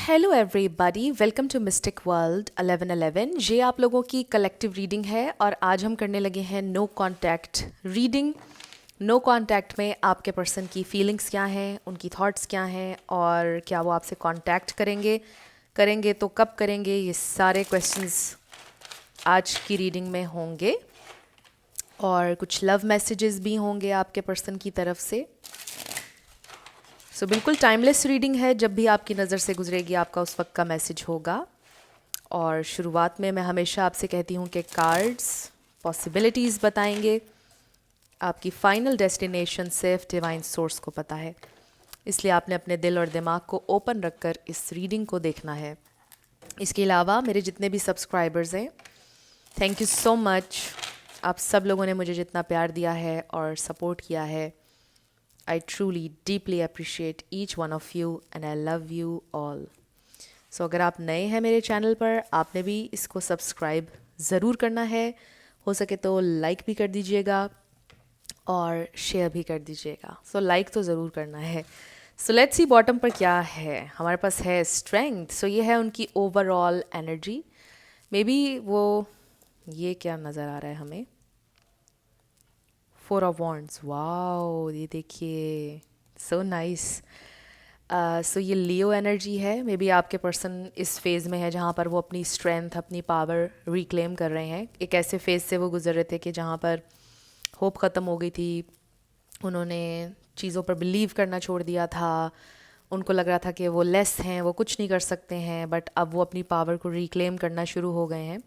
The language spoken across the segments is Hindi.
Hello everybody, welcome to mystic world 1111। ये आप लोगों की कलेक्टिव रीडिंग है और आज हम करने लगे हैं no contact reading. No contact में आपके पर्सन की फीलिंग्स क्या हैं, उनकी थॉट्स क्या हैं और क्या वो आपसे कांटेक्ट करेंगे करेंगे तो कब करेंगे, ये सारे क्वेश्चंस आज की रीडिंग में होंगे। और कुछ लव मैसेजेस भी होंगे आपके पर्सन की तरफ से। बिल्कुल टाइमलेस रीडिंग है, जब भी आपकी नज़र से गुजरेगी आपका उस वक्त का मैसेज होगा। और शुरुआत में मैं हमेशा आपसे कहती हूँ कि कार्ड्स पॉसिबिलिटीज़ बताएंगे, आपकी फाइनल डेस्टिनेशन सिर्फ डिवाइन सोर्स को पता है। इसलिए आपने अपने दिल और दिमाग को ओपन रखकर इस रीडिंग को देखना है। इसके अलावा मेरे जितने भी सब्सक्राइबर्स हैं, थैंक यू सो मच। आप सब लोगों ने मुझे जितना प्यार दिया है और सपोर्ट किया है, I truly deeply appreciate each one of you and I love you all. अगर आप नए हैं मेरे चैनल पर, आपने भी इसको सब्सक्राइब ज़रूर करना है। हो सके तो लाइक भी कर दीजिएगा और शेयर भी कर दीजिएगा। लाइक तो ज़रूर करना है। लेट्स सी बॉटम पर क्या है। हमारे पास है स्ट्रेंथ। ये है उनकी ओवरऑल एनर्जी। मे बी वो, ये क्या नज़र आ रहा है हमें, 4 of Wands। वाओ, ये देखिए, सो नाइस। ये लियो एनर्जी है। मे बी आपके पर्सन इस फेज़ में है जहाँ पर वो अपनी स्ट्रेंथ, अपनी पावर रिक्लेम कर रहे हैं। एक ऐसे फेज़ से वो गुजर रहे थे कि जहाँ पर होप ख़त्म हो गई थी, उन्होंने चीज़ों पर बिलीव करना छोड़ दिया था। उनको लग रहा था कि वो लेस हैं, वो कुछ नहीं कर सकते हैं, बट अब वो अपनी पावर को रिक्लेम करना शुरू हो गए हैं।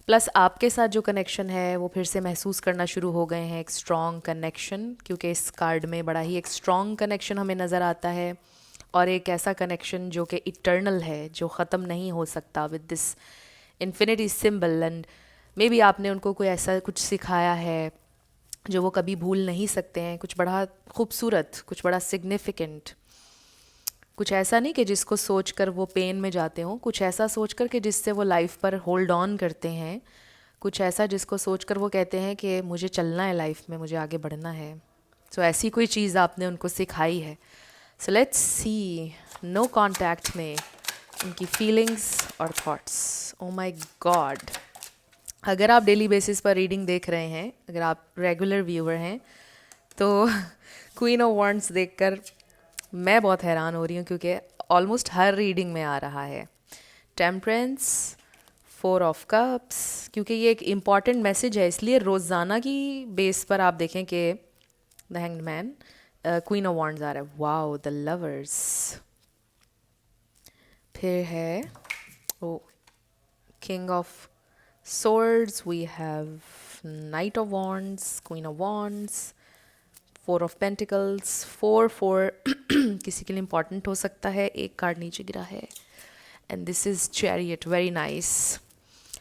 प्लस आपके साथ जो कनेक्शन है वो फिर से महसूस करना शुरू हो गए हैं, एक स्ट्रॉन्ग कनेक्शन, क्योंकि इस कार्ड में बड़ा ही एक स्ट्रॉन्ग कनेक्शन हमें नज़र आता है। और एक ऐसा कनेक्शन जो कि इटर्नल है, जो ख़त्म नहीं हो सकता with this infinity symbol. And may be आपने उनको कोई ऐसा कुछ सिखाया है जो वो कभी भूल नहीं सकते हैं, कुछ बड़ा खूबसूरत, कुछ बड़ा सिग्निफिकेंट, कुछ ऐसा नहीं कि जिसको सोचकर वो पेन में जाते हों, कुछ ऐसा सोचकर कि जिससे वो लाइफ पर होल्ड ऑन करते हैं, कुछ ऐसा जिसको सोचकर वो कहते हैं कि मुझे चलना है लाइफ में, मुझे आगे बढ़ना है। ऐसी कोई चीज़ आपने उनको सिखाई है। लेट्स सी नो कांटेक्ट में उनकी फीलिंग्स और थॉट्स। ओ माय गॉड, अगर आप डेली बेसिस पर रीडिंग देख रहे हैं, अगर आप रेगुलर व्यूअर हैं, तो क्वीन ऑफ वॉन्ड्स देखकर मैं बहुत हैरान हो रही हूँ, क्योंकि ऑलमोस्ट हर रीडिंग में आ रहा है। टेम्परेंस, 4 of Cups, क्योंकि ये एक इम्पॉर्टेंट मैसेज है, इसलिए रोज़ाना की बेस पर आप देखें कि the hanged man, queen of wands आ रहा है। Wow, the lovers. फिर है ओ king of swords, we have knight of wands, queen of wands, 4 of Pentacles, 4 किसी के लिए इम्पॉर्टेंट हो सकता है। एक कार्ड नीचे गिरा है and this is chariot, very nice.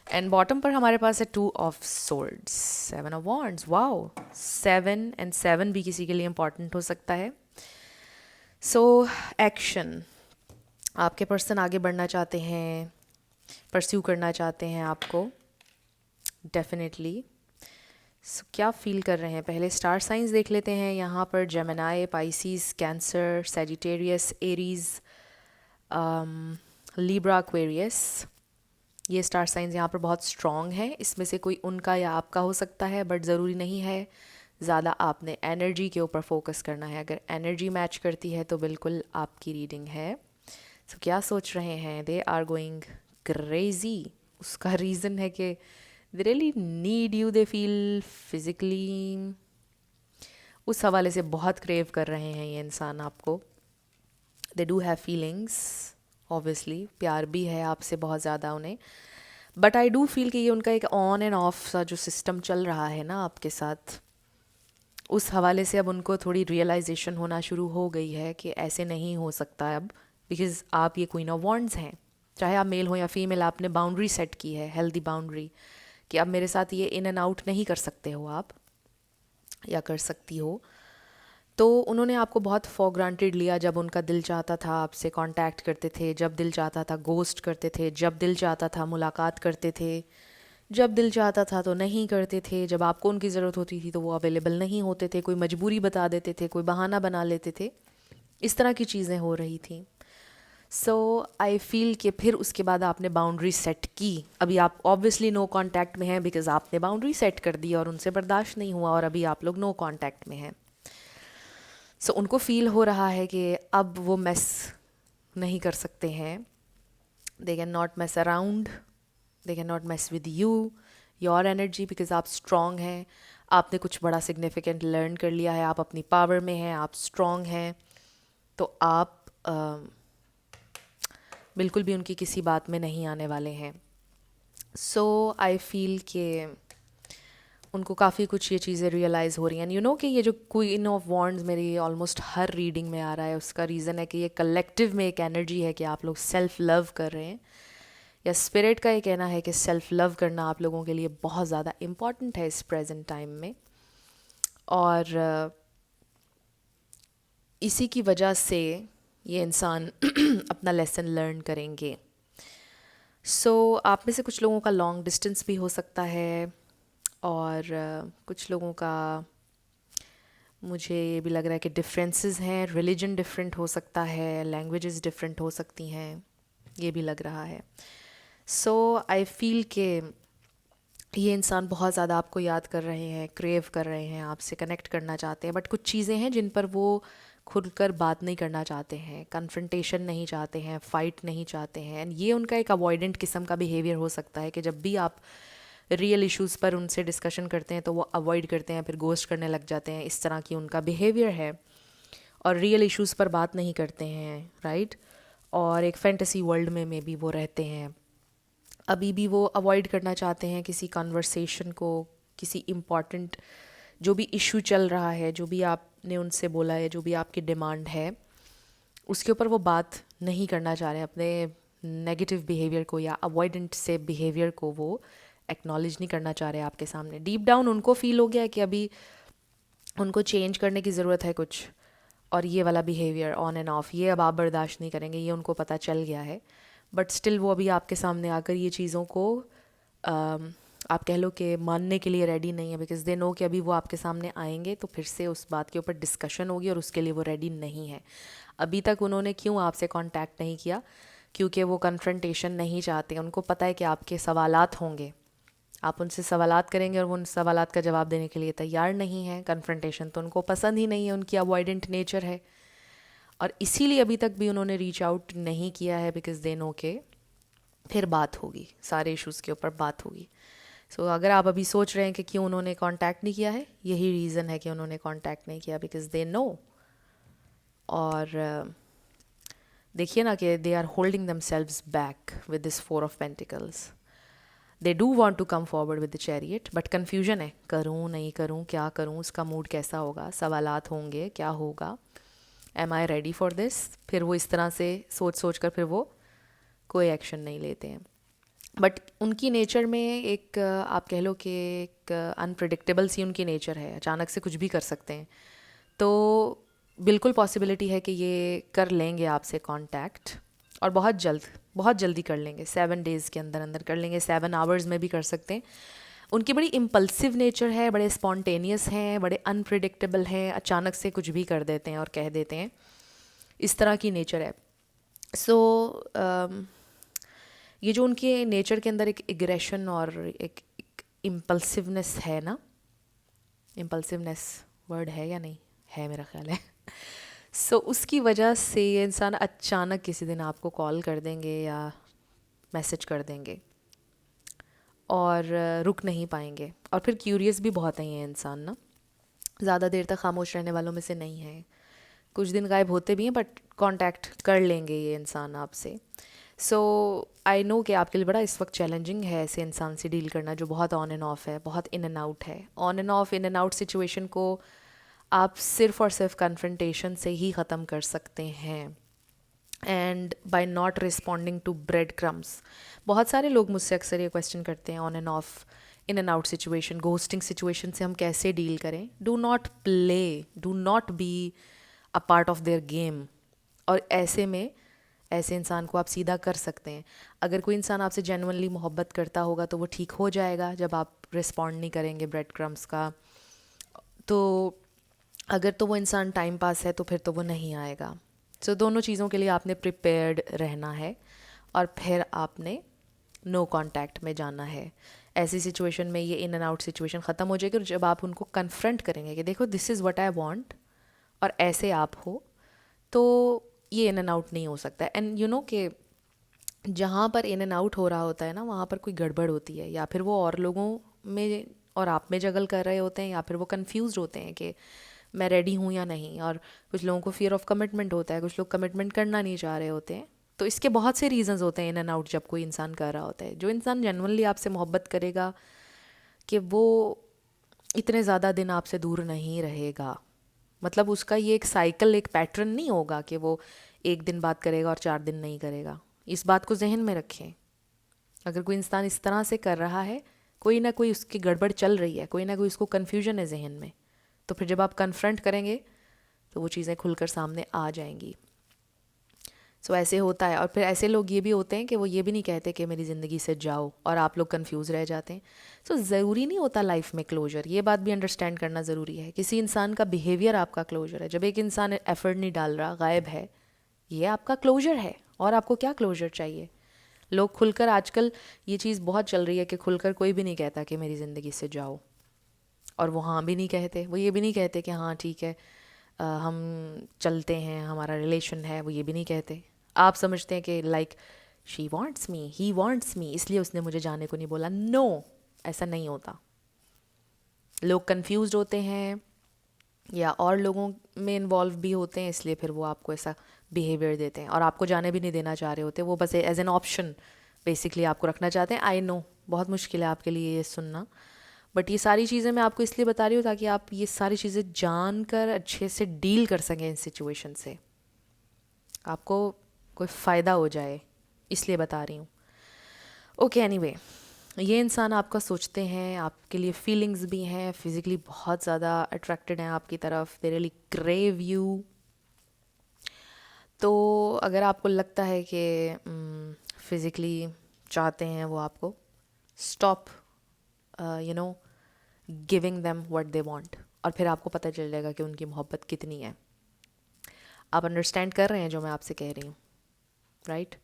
And bottom पर हमारे पास है 2 of Swords, 7 of Wands। Wow, 7 भी किसी के लिए इम्पॉर्टेंट हो सकता है। एक्शन, आपके पर्सन आगे बढ़ना चाहते हैं, परस्यू करना चाहते हैं आपको, डेफिनेटली। क्या फील कर रहे हैं, पहले स्टार साइंस देख लेते हैं। यहाँ पर Gemini, Pisces, cancer, Sagittarius, Aries, Libra, Aquarius, ये स्टार साइंस यहाँ पर बहुत स्ट्रॉन्ग है। इसमें से कोई उनका या आपका हो सकता है, बट ज़रूरी नहीं है। ज़्यादा आपने एनर्जी के ऊपर फोकस करना है। अगर एनर्जी मैच करती है तो बिल्कुल आपकी रीडिंग है। क्या सोच रहे हैं, दे आर गोइंग क्रेजी। उसका रीज़न है कि they really need you, they feel physically, उस हवाले से बहुत क्रेव कर रहे हैं ये इंसान आपको। they do have feelings, obviously, प्यार भी है आपसे बहुत ज़्यादा उन्हें, बट आई डू फील कि ये उनका एक ऑन एंड ऑफ सा जो सिस्टम चल रहा है ना आपके साथ, उस हवाले से अब उनको थोड़ी रियलाइजेशन होना शुरू हो गई है कि ऐसे नहीं हो सकता अब, बिकॉज आप ये क्वीन ऑफ वॉन्ड्स हैं। चाहे आप मेल हो या फीमेल, आपने बाउंड्री सेट की है, हेल्दी बाउंड्री, कि अब मेरे साथ ये इन एंड आउट नहीं कर सकते हो आप, या कर सकती हो। तो उन्होंने आपको बहुत फॉर ग्रांटेड लिया। जब उनका दिल चाहता था आपसे कांटेक्ट करते थे, जब दिल चाहता था गोस्ट करते थे, जब दिल चाहता था मुलाकात करते थे, जब दिल चाहता था तो नहीं करते थे, जब आपको उनकी ज़रूरत होती थी तो वो अवेलेबल नहीं होते थे, कोई मजबूरी बता देते थे, कोई बहाना बना लेते थे, इस तरह की चीज़ें हो रही थी। सो आई फील कि फिर उसके बाद आपने बाउंड्री सेट की, अभी आप ऑब्वियसली नो कांटेक्ट में हैं बिकॉज आपने बाउंड्री सेट कर दी और उनसे बर्दाश्त नहीं हुआ और अभी आप लोग नो कांटेक्ट में हैं। सो उनको फील हो रहा है कि अब वो मेस नहीं कर सकते हैं, they can not mess around, they can not mess with you, your energy, because आप स्ट्रॉन्ग हैं, आपने कुछ बड़ा सिग्निफिकेंट लर्न कर लिया है, आप अपनी पावर में हैं, आप स्ट्रॉन्ग हैं, तो आप बिल्कुल भी उनकी किसी बात में नहीं आने वाले हैं। सो आई फील कि उनको काफ़ी कुछ ये चीज़ें रियलाइज़ हो रही हैं। यू नो कि ये जो क्वीन ऑफ वॉन्ड्स मेरी ऑलमोस्ट हर रीडिंग में आ रहा है, उसका रीज़न है कि ये कलेक्टिव में एक एनर्जी है कि आप लोग सेल्फ लव कर रहे हैं, या स्पिरिट का ये कहना है कि सेल्फ लव करना आप लोगों के लिए बहुत ज़्यादा इम्पॉर्टेंट है इस प्रेजेंट टाइम में। और इसी की वजह से ये इंसान अपना लेसन लर्न करेंगे। सो आप में से कुछ लोगों का लॉन्ग डिस्टेंस भी हो सकता है, और कुछ लोगों का मुझे ये भी लग रहा है कि डिफरेंसेस हैं, रिलीजन डिफरेंट हो सकता है, लैंग्वेजेस डिफरेंट हो सकती हैं, ये भी लग रहा है। सो आई फील कि ये इंसान बहुत ज़्यादा आपको याद कर रहे हैं, क्रेव कर रहे हैं, आपसे कनेक्ट करना चाहते हैं, बट कुछ चीज़ें हैं जिन पर वो खुलकर बात नहीं करना चाहते हैं, कन्फ्रंटेशन नहीं चाहते हैं, फ़ाइट नहीं चाहते हैं। एंड ये उनका एक अवॉइडेंट किस्म का बिहेवियर हो सकता है कि जब भी आप रियल इश्यूज़ पर उनसे डिस्कशन करते हैं तो वो अवॉइड करते हैं, फिर गोस्ट करने लग जाते हैं, इस तरह की उनका बिहेवियर है, और रियल इश्यूज़ पर बात नहीं करते हैं, राइट। और एक फैंटेसी वर्ल्ड में भी वो रहते हैं, अभी भी वो अवॉइड करना चाहते हैं किसी कन्वर्सेशन को, किसी इम्पॉर्टेंट जो भी इशू चल रहा है, जो भी आपने उनसे बोला है, जो भी आपकी डिमांड है, उसके ऊपर वो बात नहीं करना चाह रहे हैं। अपने नेगेटिव बिहेवियर को या अवॉइडेंट से बिहेवियर को वो एक्नॉलेज नहीं करना चाह रहे आपके सामने। डीप डाउन उनको फील हो गया है कि अभी उनको चेंज करने की ज़रूरत है कुछ, और ये वाला बिहेवियर ऑन एंड ऑफ ये अब आप बर्दाश्त नहीं करेंगे, ये उनको पता चल गया है। बट स्टिल वो अभी आपके सामने आकर ये चीज़ों को आप कह लो कि मानने के लिए रेडी नहीं है, बिकॉज दे नो कि अभी वो आपके सामने आएंगे तो फिर से उस बात के ऊपर डिस्कशन होगी, और उसके लिए वो रेडी नहीं है। अभी तक उन्होंने क्यों आपसे कांटेक्ट नहीं किया? क्योंकि वो कन्फ्रंटेशन नहीं चाहते। उनको पता है कि आपके सवालात होंगे, आप उनसे सवालात करेंगे और वो उन सवालात का जवाब देने के लिए तैयार नहीं है। कन्फ्रंटेशन तो उनको पसंद ही नहीं है, उनकी अवॉइडेंट नेचर है, और इसीलिए अभी तक भी उन्होंने रीच आउट नहीं किया है, बिकॉज दे नो के फिर बात होगी, सारे इश्यूज़ के ऊपर बात होगी। सो अगर आप अभी सोच रहे हैं कि क्यों उन्होंने कांटेक्ट नहीं किया है, यही रीज़न है कि उन्होंने कांटेक्ट नहीं किया, बिकॉज दे नो। और देखिए ना कि they are holding themselves back with this 4 of Pentacles। They do want to come forward with the chariot, but confusion है, करूँ नहीं करूँ, क्या करूँ, उसका मूड कैसा होगा, सवालात होंगे, क्या होगा, am I ready for this. फिर वो इस तरह से सोच कर फिर वो कोई एक्शन नहीं लेते हैं। बट उनकी नेचर में एक आप कह लो कि एक अनप्रिडिक्टेबल सी उनकी नेचर है, अचानक से कुछ भी कर सकते हैं। तो बिल्कुल पॉसिबिलिटी है कि ये कर लेंगे आपसे कांटेक्ट, और बहुत जल्दी कर लेंगे, 7 days के अंदर अंदर कर लेंगे, 7 hours में भी कर सकते हैं। उनकी बड़ी इम्पल्सिव नेचर है, बड़े स्पॉन्टेनियस हैं, बड़े अनप्रिडिक्टेबल हैं, अचानक से कुछ भी कर देते हैं और कह देते हैं, इस तरह की नेचर है। सो ये जो उनके नेचर के अंदर एक एग्रेशन और एक इम्पल्सिवनेस है ना, इम्पल्सिवनेस वर्ड है या नहीं है, मेरा ख्याल है। सो उसकी वजह से ये इंसान अचानक किसी दिन आपको कॉल कर देंगे या मैसेज कर देंगे, और रुक नहीं पाएंगे। और फिर क्यूरियस भी बहुत है ये इंसान ना, ज़्यादा देर तक खामोश रहने वालों में से नहीं है, कुछ दिन गायब होते भी हैं बट कांटेक्ट कर लेंगे ये इंसान आपसे। सो आई नो कि आपके लिए बड़ा इस वक्त चैलेंजिंग है ऐसे इंसान से डील करना जो बहुत ऑन एंड ऑफ है, बहुत इन एंड आउट है। On and off, in and out situation को आप सिर्फ और सिर्फ कन्फ्रंटेशन से ही ख़त्म कर सकते हैं, and by not responding to bread crumbs. बहुत सारे लोग मुझसे अक्सर ये क्वेश्चन करते हैं, on and off, in and out situation, ghosting situation से हम कैसे डील करें। Do not play, do not be a part of their game. और ऐसे में ऐसे इंसान को आप सीधा कर सकते हैं। अगर कोई इंसान आपसे जेन्युइनली मोहब्बत करता होगा तो वो ठीक हो जाएगा जब आप रिस्पॉन्ड नहीं करेंगे ब्रेड क्रम्स का। तो अगर तो वो इंसान टाइम पास है तो फिर तो वो नहीं आएगा। सो दोनों चीज़ों के लिए आपने प्रिपेयर्ड रहना है और फिर आपने नो कांटेक्ट में जाना है। ऐसी सिचुएशन में ये इन एंड आउट सिचुएशन ख़त्म हो जाएगी, और जब आप उनको कन्फ्रंट करेंगे कि देखो this is what I want और ऐसे आप हो, तो ये इन एंड आउट नहीं हो सकता। एंड यू नो कि जहाँ पर इन एंड आउट हो रहा होता है ना, वहाँ पर कोई गड़बड़ होती है, या फिर वो और लोगों में और आप में जगल कर रहे होते हैं, या फिर वो कंफ्यूज होते हैं कि मैं रेडी हूँ या नहीं। और कुछ लोगों को फियर ऑफ कमिटमेंट होता है, कुछ लोग कमिटमेंट करना नहीं चाह रहे होते हैं। तो इसके बहुत से रीजंस होते हैं इन एंड आउट जब कोई इंसान कर रहा होता है। जो इंसान जेन्युइनली आपसे मोहब्बत करेगा कि वो इतने ज़्यादा दिन आपसे दूर नहीं रहेगा, मतलब उसका ये एक साइकिल, एक पैटर्न नहीं होगा कि वो एक दिन बात करेगा और 4 दिन नहीं करेगा। इस बात को जहन में रखें। अगर कोई इंसान इस तरह से कर रहा है, कोई ना कोई उसकी गड़बड़ चल रही है, कोई ना कोई उसको कन्फ्यूजन है जहन में। तो फिर जब आप कन्फ्रंट करेंगे तो वो चीज़ें खुलकर सामने आ जाएंगी। सो ऐसे होता है। और फिर ऐसे लोग ये भी होते हैं कि वो ये भी नहीं कहते कि मेरी ज़िंदगी से जाओ, और आप लोग कंफ्यूज रह जाते हैं। सो ज़रूरी नहीं होता लाइफ में क्लोजर, ये बात भी अंडरस्टैंड करना ज़रूरी है। किसी इंसान का बिहेवियर आपका क्लोजर है। जब एक इंसान एफर्ट नहीं डाल रहा, गायब है, ये आपका क्लोजर है। और आपको क्या क्लोजर चाहिए? लोग खुलकर, आजकल ये चीज़ बहुत चल रही है कि खुलकर कोई भी नहीं कहता कि मेरी ज़िंदगी से जाओ। और वो हाँ भी नहीं कहते, वो ये भी नहीं कहते कि हाँ ठीक है हम चलते हैं, हमारा रिलेशन है, वो ये भी नहीं कहते। आप समझते हैं कि like she wants me, he wants मी, इसलिए उसने मुझे जाने को नहीं बोला। नो, ऐसा नहीं होता। लोग कंफ्यूज होते हैं या और लोगों में इन्वॉल्व भी होते हैं, इसलिए फिर वो आपको ऐसा बिहेवियर देते हैं और आपको जाने भी नहीं देना चाह रहे होते। वो बस एज एन ऑप्शन बेसिकली आपको रखना चाहते हैं। आई नो बहुत मुश्किल है आपके लिए ये सुनना, बट ये सारी चीज़ें मैं आपको इसलिए बता रही हूँ ताकि आप ये सारी चीज़ें जान कर अच्छे से डील कर सकें इन सिचुएशन से, आपको कोई फ़ायदा हो जाए, इसलिए बता रही हूँ। ओके एनीवे, ये इंसान आपका सोचते हैं, आपके लिए फीलिंग्स भी हैं, फिज़िकली बहुत ज़्यादा अट्रैक्टेड हैं आपकी तरफ, दे रियली क्रेव यू। तो अगर आपको लगता है कि फिज़िकली चाहते हैं वो आपको, stop you know giving them what they want, और फिर आपको पता चल जाएगा कि उनकी मोहब्बत कितनी है। आप अंडरस्टैंड कर रहे हैं जो मैं आपसे कह रही हूँ, राइट?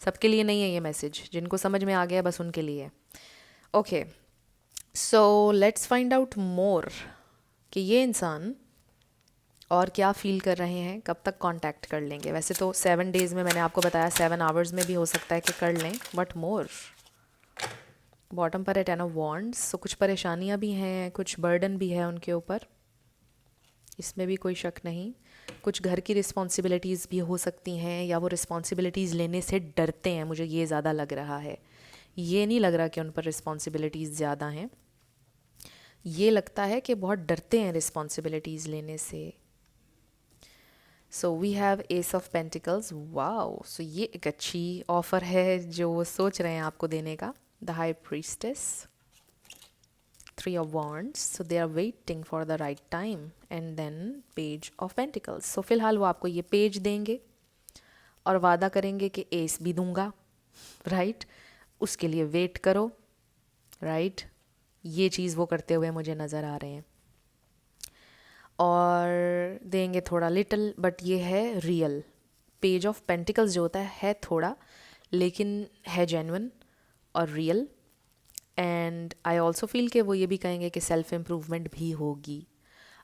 सबके लिए नहीं है ये मैसेज, जिनको समझ में आ गया बस उनके लिए। Okay, so let's find out more कि ये इंसान और क्या फील कर रहे हैं, कब तक कांटेक्ट कर लेंगे। वैसे तो 7 डेज़ में मैंने आपको बताया, 7 आवर्स में भी हो सकता है कि कर लें, बट मोर। बॉटम पर है 10 ऑफ वॉन्ड्स, सो कुछ परेशानियां भी हैं, कुछ बर्डन भी है उनके ऊपर, इसमें भी कोई शक नहीं। कुछ घर की रिस्पॉन्सिबिलिटीज़ भी हो सकती हैं, या वो रिस्पॉन्सिबिलिटीज़ लेने से डरते हैं, मुझे ये ज़्यादा लग रहा है। ये नहीं लग रहा कि उन पर रिस्पॉन्सिबिलिटीज़ ज़्यादा हैं, ये लगता है कि बहुत डरते हैं रिस्पॉन्सिबिलिटीज़ लेने से। So we have ace of pentacles, wow. So ये एक अच्छी ऑफ़र है जो वो सोच रहे हैं आपको देने का। The high priestess, 3 of wands, so they are waiting for the right time, and then page of pentacles। so फिलहाल वो आपको ये पेज देंगे और वादा करेंगे कि एस भी दूंगा, राइट? उसके लिए वेट करो, राइट? ये चीज़ वो करते हुए मुझे नज़र आ रहे हैं, और देंगे थोड़ा लिटिल, बट ये है रियल। पेज ऑफ पेंटिकल्स जो होता है थोड़ा, लेकिन है जेन्युइन और real. And I also feel कि वो ये भी कहेंगे कि सेल्फ इम्प्रूवमेंट भी होगी।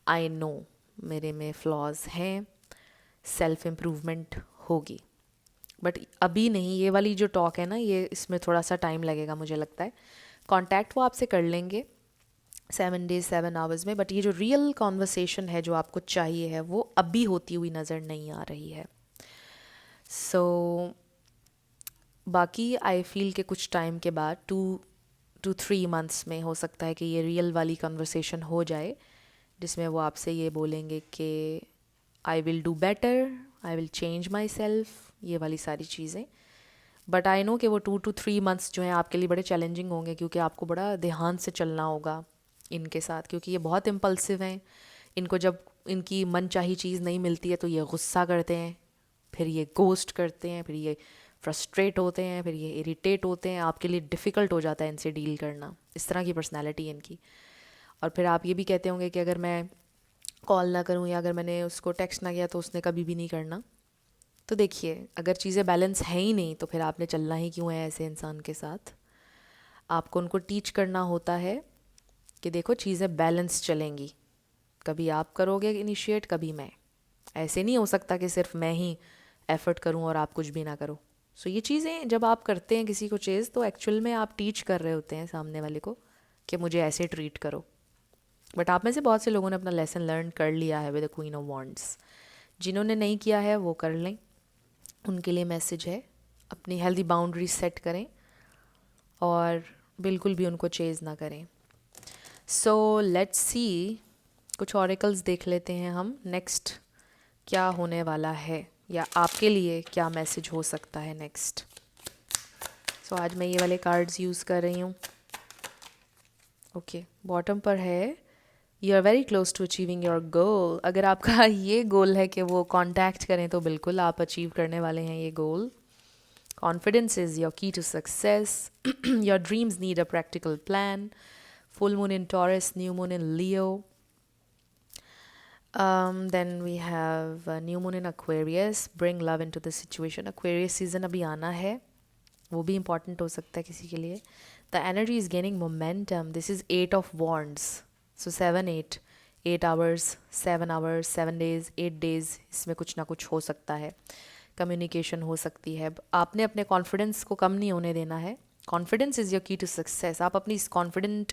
आई नो मेरे में फ्लॉज हैं, सेल्फ इम्प्रूवमेंट होगी, बट अभी नहीं। ये वाली जो टॉक है ना, ये इसमें थोड़ा सा टाइम लगेगा मुझे लगता है। कांटेक्ट वो आपसे कर लेंगे 7 डेज 7 आवर्स में, बट ये जो रियल कॉन्वर्सेशन है जो आपको चाहिए है, वो अभी होती हुई नज़र नहीं आ रही है। सो बाकी आई फील कि कुछ टाइम के बाद 2 to 3 मंथ्स में हो सकता है कि ये रियल वाली कन्वर्सेशन हो जाए, जिसमें वो आपसे ये बोलेंगे कि I will do better, I will change my self, ये वाली सारी चीज़ें। बट आई नो कि वो 2 to 3 मंथ्स जो हैं आपके लिए बड़े चैलेंजिंग होंगे, क्योंकि आपको बड़ा ध्यान से चलना होगा इनके साथ, क्योंकि ये बहुत इम्पल्सिव हैं। इनको जब इनकी मन चाही चीज़ नहीं मिलती है तो ये गुस्सा करते हैं, फिर ये गोस्ट करते हैं, फिर ये फ्रस्ट्रेट होते हैं, फिर ये इरिटेट होते हैं। आपके लिए डिफ़िकल्ट हो जाता है इनसे डील करना, इस तरह की पर्सनैलिटी है इनकी। और फिर आप ये भी कहते होंगे कि अगर मैं कॉल ना करूँ या अगर मैंने उसको टेक्स्ट ना किया तो उसने कभी भी नहीं करना। तो देखिए, अगर चीज़ें बैलेंस है ही नहीं तो फिर आपने चलना ही क्यों है ऐसे इंसान के साथ। आपको उनको टीच करना होता है कि देखो चीज़ें बैलेंस चलेंगी, कभी आप करोगे इनिशिएट, कभी मैं। ऐसे नहीं हो सकता कि सिर्फ मैं ही एफर्ट करूं और आप कुछ भी ना करो। सो ये चीज़ें जब आप करते हैं किसी को चेज़, तो एक्चुअल में आप टीच कर रहे होते हैं सामने वाले को कि मुझे ऐसे ट्रीट करो। बट आप में से बहुत से लोगों ने अपना लेसन लर्न कर लिया है with the queen of wands. जिन्होंने नहीं किया है वो कर लें, उनके लिए मैसेज है अपनी हेल्दी बाउंड्रीज सेट करें और बिल्कुल भी उनको चेज़ ना करें। सो लेट्स सी, कुछ ऑरिकल्स देख लेते हैं हम नेक्स्ट क्या होने वाला है, या आपके लिए क्या मैसेज हो सकता है नेक्स्ट। सो आज मैं ये वाले कार्ड्स यूज़ कर रही हूँ। ओके, बॉटम पर है you are very close to achieving your goal. अगर आपका ये गोल है कि वो कांटेक्ट करें तो बिल्कुल आप अचीव करने वाले हैं ये goal. Confidence is your key to success. Your dreams need a practical plan. Full moon in Taurus, new moon in Leo. Then we have new moon in Aquarius. Bring love into the situation. Aquarius season अभी आना है, वो भी important हो सकता है किसी के लिए. The energy is gaining momentum. This is 8 of Wands. So 7, 8. 8 hours, 7 hours, 7 days, 8 days. इसमें कुछ ना कुछ हो सकता है. कम्युनिकेशन हो सकती है. आपने अपने कॉन्फिडेंस को कम नहीं होने देना है. Confidence is your key to success. आप अपनी confident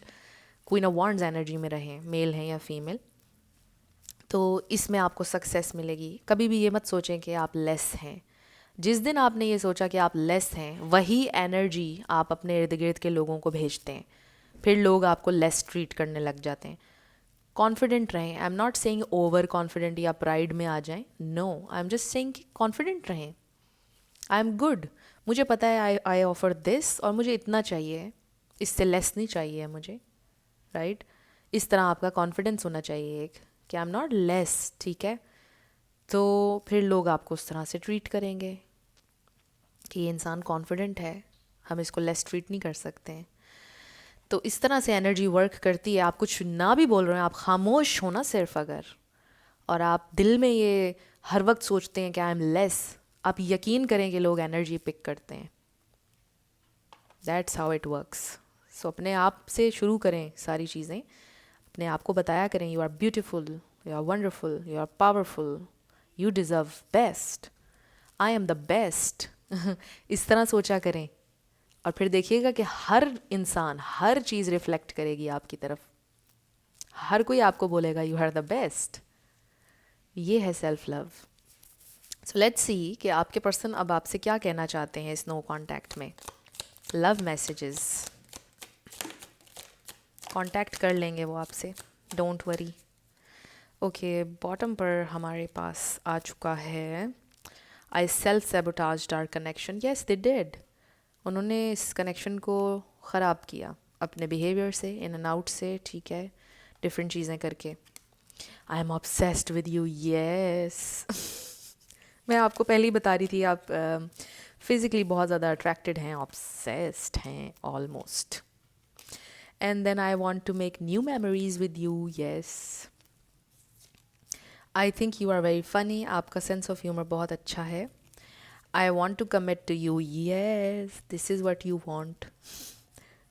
queen of wands energy में रहें, मेल हैं या फीमेल, तो इसमें आपको सक्सेस मिलेगी. कभी भी ये मत सोचें कि आप लेस हैं. जिस दिन आपने ये सोचा कि आप लेस हैं, वही एनर्जी आप अपने इर्द गिर्द के लोगों को भेजते हैं. फिर लोग आपको लेस ट्रीट करने लग जाते हैं. कॉन्फिडेंट रहें. I am not saying over confident या प्राइड में आ जाएं. No, I am just saying कि कॉन्फिडेंट रहें. I am good. मुझे पता है आई ऑफर दिस और मुझे इतना चाहिए, इससे लेस नहीं चाहिए मुझे. राइट? इस तरह आपका कॉन्फिडेंस होना चाहिए एक, कि आई एम नॉट लेस. ठीक है, तो फिर लोग आपको उस तरह से ट्रीट करेंगे कि ये इंसान कॉन्फिडेंट है, हम इसको लेस ट्रीट नहीं कर सकते हैं. तो इस तरह से एनर्जी वर्क करती है. आप कुछ ना भी बोल रहे हैं, आप खामोश हो ना सिर्फ अगर, और आप दिल में ये हर वक्त सोचते हैं कि आई एम लेस, आप यकीन करें कि लोग एनर्जी पिक करते हैं. That's how it works. So अपने आप से शुरू करें सारी चीज़ें. अपने आप को बताया करें you are beautiful, you are wonderful, you are powerful, you deserve best, I am the best. इस तरह सोचा करें और फिर देखिएगा कि हर इंसान, हर चीज़ रिफ्लेक्ट करेगी आपकी तरफ. हर कोई आपको बोलेगा यू आर द बेस्ट. ये है self love. So let's see कि आपके पर्सन अब आपसे क्या कहना चाहते हैं इस नो कॉन्टैक्ट में. Love messages. कांटेक्ट कर लेंगे वो आपसे, डोंट वरी. ओके, बॉटम पर हमारे पास आ चुका है I self sabotaged our connection. Yes they did. उन्होंने इस कनेक्शन को ख़राब किया अपने बिहेवियर से, इन एंड आउट से. ठीक है, डिफरेंट चीज़ें करके. I am obsessed with you. Yes. मैं आपको पहले ही बता रही थी, आप फिज़िकली बहुत ज़्यादा अट्रैक्टेड हैं, ऑब्सेस्ड हैं almost. And then I want to make new memories with you. Yes. I think you are very funny. आपका sense of humor बहुत अच्छा है. I want to commit to you. Yes, this is what you want.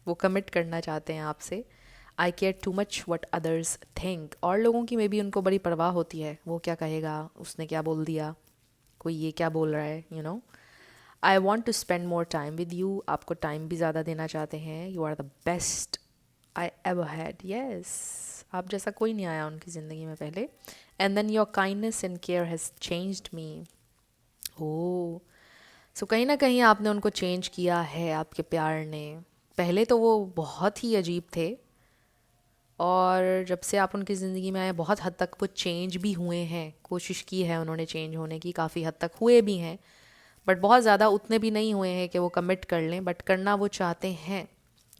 वो commit करना चाहते हैं आपसे. I care too much what others think. और लोगों की मे बी उनको बड़ी परवाह होती है, वो क्या कहेगा, उसने क्या बोल दिया, कोई ये क्या बोल रहा है, you know. I want to spend more time with you. आपको टाइम भी ज़्यादा देना चाहते हैं. You are the best I ever had. Yes. आप जैसा कोई नहीं आया उनकी ज़िंदगी में पहले. And then your kindness and care has changed me. Oh. So कहीं ना कहीं आपने उनको चेंज किया है आपके प्यार ने. पहले तो वो बहुत ही अजीब थे, और जब से आप उनकी ज़िंदगी में आए बहुत हद तक वो चेंज भी हुए हैं. कोशिश की है उन्होंने चेंज होने की, काफ़ी हद तक हुए भी हैं, बट बहुत ज़्यादा उतने भी नहीं हुए हैं कि वो कमिट कर लें, बट करना वो चाहते हैं.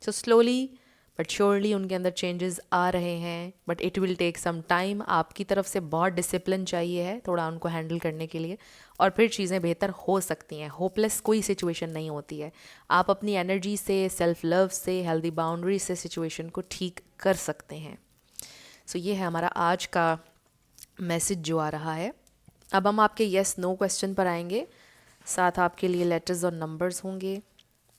सो स्लोली बट श्योरली उनके अंदर चेंजेस आ रहे हैं, but it will take some time. आपकी तरफ से बहुत डिसिप्लिन चाहिए है थोड़ा उनको हैंडल करने के लिए, और फिर चीज़ें बेहतर हो सकती हैं. होपलेस कोई सिचुएशन नहीं होती है. आप अपनी एनर्जी से, सेल्फ लव से, हेल्दी बाउंड्री से सिचुएशन को ठीक कर सकते हैं. सो ये है हमारा आज का मैसेज जो आ रहा है. अब हम आपके येस नो क्वेश्चन पर आएंगे, साथ आपके लिए लेटर्स और नंबर्स होंगे।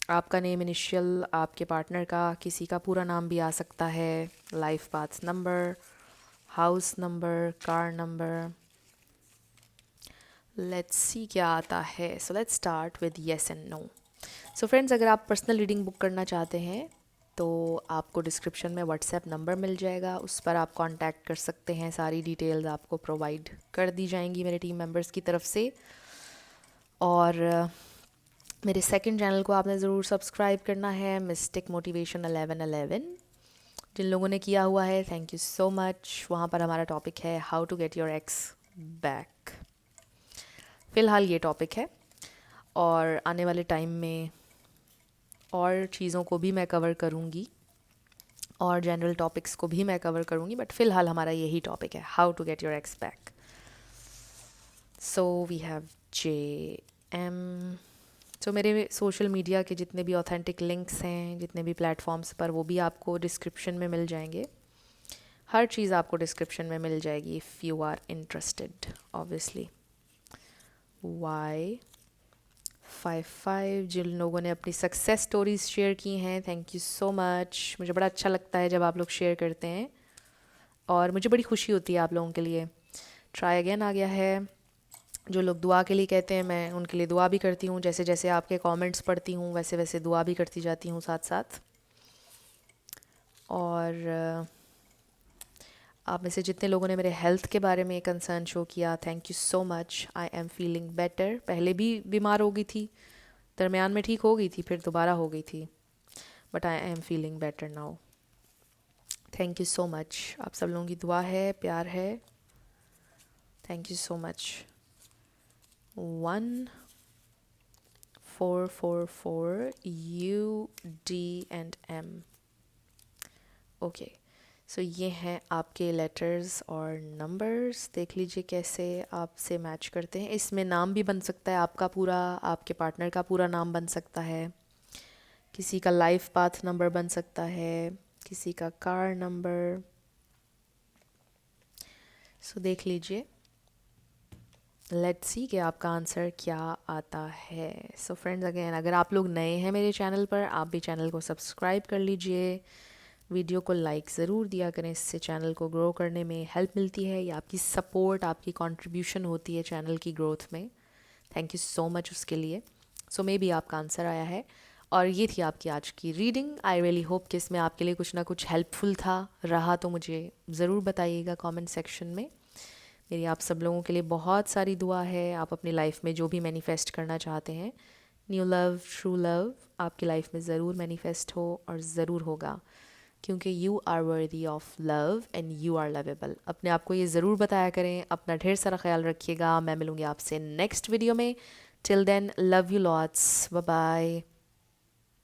आपका नेम इनिशियल, आपके पार्टनर का, किसी का पूरा नाम भी आ सकता है, life path number, house number, car number. Let's see क्या आता है। So let's start with yes and no. So friends, अगर आप पर्सनल रीडिंग बुक करना चाहते हैं तो आपको डिस्क्रिप्शन में व्हाट्सएप नंबर मिल जाएगा, उस पर आप कांटेक्ट कर सकते हैं। सारी डिटेल्स आपको प्रोवाइड कर दी जाएंगी मेरे टीम मेंबर्स की तरफ से। और मेरे सेकंड चैनल को आपने ज़रूर सब्सक्राइब करना है, मिस्टिक मोटिवेशन 1111। जिन लोगों ने किया हुआ है, थैंक यू सो मच। वहाँ पर हमारा टॉपिक है how to get your ex back. फ़िलहाल ये टॉपिक है, और आने वाले टाइम में और चीज़ों को भी मैं कवर करूँगी, और जनरल टॉपिक्स को भी मैं कवर करूँगी, बट फ़िलहाल हमारा यही टॉपिक है, how to get your ex back. So we have JM। So मेरे सोशल मीडिया के जितने भी ऑथेंटिक लिंक्स हैं, जितने भी प्लेटफॉर्म्स पर, वो भी आपको डिस्क्रिप्शन में मिल जाएंगे। हर चीज़ आपको डिस्क्रिप्शन में मिल जाएगी if you are interested obviously. Y55 जिन लोगों ने अपनी सक्सेस स्टोरीज शेयर की हैं, थैंक यू सो मच। मुझे बड़ा अच्छा लगता है जब आप लोग शेयर करते हैं, और मुझे बड़ी खुशी होती है आप लोगों के लिए। ट्राई अगेन आ गया है। जो लोग दुआ के लिए कहते हैं, मैं उनके लिए दुआ भी करती हूँ। जैसे जैसे आपके कमेंट्स पढ़ती हूँ, वैसे वैसे दुआ भी करती जाती हूँ साथ साथ। और आप में से जितने लोगों ने मेरे हेल्थ के बारे में कंसर्न शो किया, thank you so much. I am feeling better. पहले भी बीमार हो गई थी, दरमियान में ठीक हो गई थी, फिर दोबारा हो गई थी, but I am feeling better now. Thank you so much. आप सब लोगों की दुआ है, प्यार है, thank you so much. 1444 UD&M। Okay, so ये हैं आपके लेटर्स और नंबर्स। देख लीजिए कैसे आपसे मैच करते हैं। इसमें नाम भी बन सकता है आपका पूरा, आपके पार्टनर का पूरा नाम बन सकता है, किसी का लाइफ पाथ नंबर बन सकता है, किसी का कार नंबर। सो देख लीजिए, लेट्स सी कि आपका आंसर क्या आता है। सो फ्रेंड्स, अगेन अगर आप लोग नए हैं मेरे चैनल पर, आप भी चैनल को सब्सक्राइब कर लीजिए, वीडियो को लाइक ज़रूर दिया करें। इससे चैनल को ग्रो करने में हेल्प मिलती है, या आपकी सपोर्ट, आपकी कंट्रीब्यूशन होती है चैनल की ग्रोथ में। थैंक यू सो मच उसके लिए। सो मे बी आपका आंसर आया है, और ये थी आपकी आज की रीडिंग। आई रियली होप कि इसमें आपके लिए कुछ ना कुछ हेल्पफुल था। रहा तो मुझे ज़रूर बताइएगा कमेंट सेक्शन में। मेरी आप सब लोगों के लिए बहुत सारी दुआ है। आप अपनी लाइफ में जो भी मैनिफेस्ट करना चाहते हैं, न्यू लव, ट्रू लव, आपकी लाइफ में ज़रूर मैनिफेस्ट हो, और ज़रूर होगा, क्योंकि you are worthy of love and you are lovable. अपने आप को ये ज़रूर बताया करें। अपना ढेर सारा ख्याल रखिएगा। मैं मिलूँगी आपसे नेक्स्ट वीडियो में। Till then, love you lots, bye bye.